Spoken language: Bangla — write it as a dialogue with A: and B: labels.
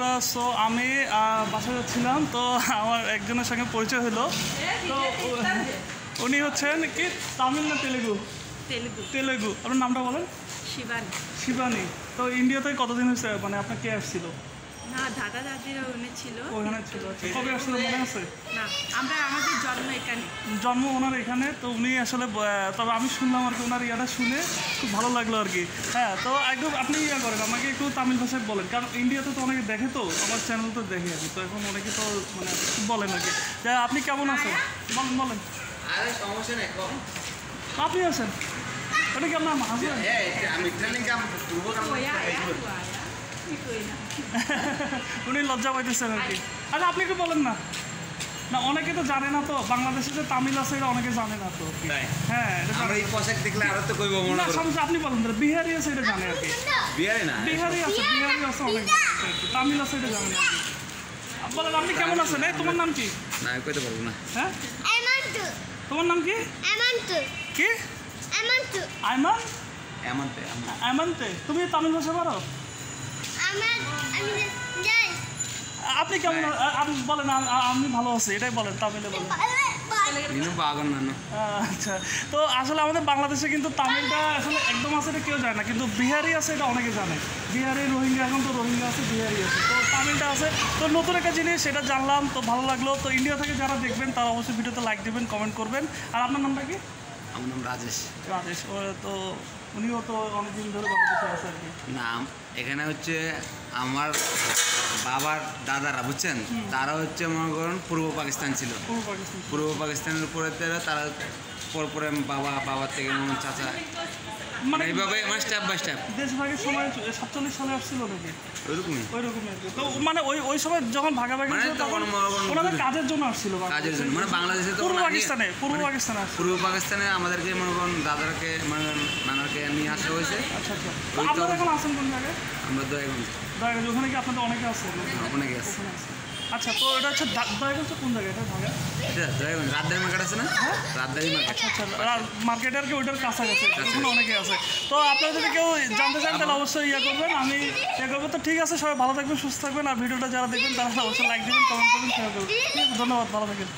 A: বন্ধুরা, সো আমি বাসায় যাচ্ছিলাম, তো আমার একজনের সঙ্গে পরিচয় হলো। তো উনি হচ্ছেন কি তামিল না তেলেগু? তেলেগু। আপনার নামটা বলেন। শিবানী। তো ইন্ডিয়াতে কতদিন হয়েছে, মানে আপনার কে আসছিল?
B: না, দাদা দাদিরা ওখানে ছিল।
A: কবে আসছিল মনে আছে?
B: না, আমাদের জন্ম এখানে।
A: জন্ম ওনার এখানে। তো উনি আসলে, তবে আমি শুনলাম আর কি, ওনার ইয়াটা শুনে খুব ভালো লাগলো আর কি। হ্যাঁ, তো একদম আপনি ইয়া করেন, আমাকে একটু তামিল ভাষায় বলেন, কারণ ইন্ডিয়াতে তো অনেকে দেখে, তো আমার চ্যানেল তো দেখে আর কি। তো এখন অনেকে তো মানে বলেন আর কি। আপনি কেমন আছেন বলেন।
C: সমস্যা নেই,
A: আপনি আছেন? এটা কি আপনার হাজবেন্ড? উনি লজ্জা পাইতেছেন আর কি। আচ্ছা, আপনি একটু বলেন না। না, অনেকে তো জানে না, তো বাংলাদেশে যে তামিল আছে এটা অনেকে জানে না তো। হ্যাঁ, আপনি বলেন, বিহারি আছে এটা জানে আর কি। বিহারি আছে অনেক, তামিল আছে এটা জানে না। বলেন, আপনি কেমন আছেন? তোমার নাম কি?
C: না, কইতে পারবো না।
A: হ্যাঁ, তোমার নাম কি? কি? আইমানতে। তুমি তামিল ভাষা পারো? আপনি কেমন? আপনি বলেন। আমি ভালো আছি, এটাই বলেন, তামিলে বলেন। আচ্ছা, তো আসলে আমাদের বাংলাদেশে কিন্তু তামিলটা আসলে একদম আছে, এটা কেউ জানে না, কিন্তু বিহারি আছে এটা অনেকে জানে। বিহারি, রোহিঙ্গা, এখন তো রোহিঙ্গা আছে, বিহারি আছে, তো তামিলটা আছে। তো নতুন একটা জিনিস, সেটা জানলাম, তো ভালো লাগলো। তো ইন্ডিয়া থেকে যারা দেখবেন তারা অবশ্যই ভিডিওতে লাইক দেবেন, কমেন্ট করবেন। আর আপনার নামটা কি?
C: আমার নাম রাজেশ।
A: তো উনিও তো অনেকদিন ধরে বাংলাদেশে আছে আর কি।
C: নাম এখানে হচ্ছে আমার বাবার দাদারা, বুঝছেন, তারা হচ্ছে মনে করেন পূর্ব পাকিস্তান ছিল। পূর্ব পাকিস্তানের উপরে তারা পরে বাবার থেকে মনে চাচা, মানে এইভাবে মানে স্টেপ বাই স্টেপ।
A: দেশভাগের সময় 47 সালে আসছিল নাকি?
C: ওইরকমই।
A: তো মানে ওই সময় যখন ভাগাভাগি ছিল তখন ওনারা কাজের জন্য আসছিল।
C: কাজের জন্য মানে বাংলাদেশে তো পূর্ব পাকিস্তানে আমাদেরকে মনে করেন দাদারকে মানে নানারকে নিয়ে আসা হয়েছে।
A: আচ্ছা। আপনারা এখন আছেন কোন জায়গায়?
C: আমরা দয়াগঞ্জ।
A: ওখানে কি আপনাদের অনেকে আছে?
C: অনেকে আছে।
A: আচ্ছা, তো এটা হচ্ছে দয়াগঞ্জ কোন জায়গায়? এটা ভাগা
C: দয়াগঞ্জ রাজধানী মার্কেট আছে না? রাজধানী মার্কেট।
A: আচ্ছা, মার্কেটে আর কি, ওইটার কাছাকাছি ওখানে অনেকে আছে। তো আপনারা যদি কেউ জানতে চান তাহলে অবশ্যই ইয়ে করবেন, আমি ইয়ে করবো। তো ঠিক আছে, সবাই ভালো থাকবেন, সুস্থ থাকবেন। আর ভিডিওটা যারা দেখবেন তারা অবশ্যই লাইক দেবেন, কমেন্ট করবেন, শেয়ার করবেন। ধন্যবাদ, ভালো থাকবেন।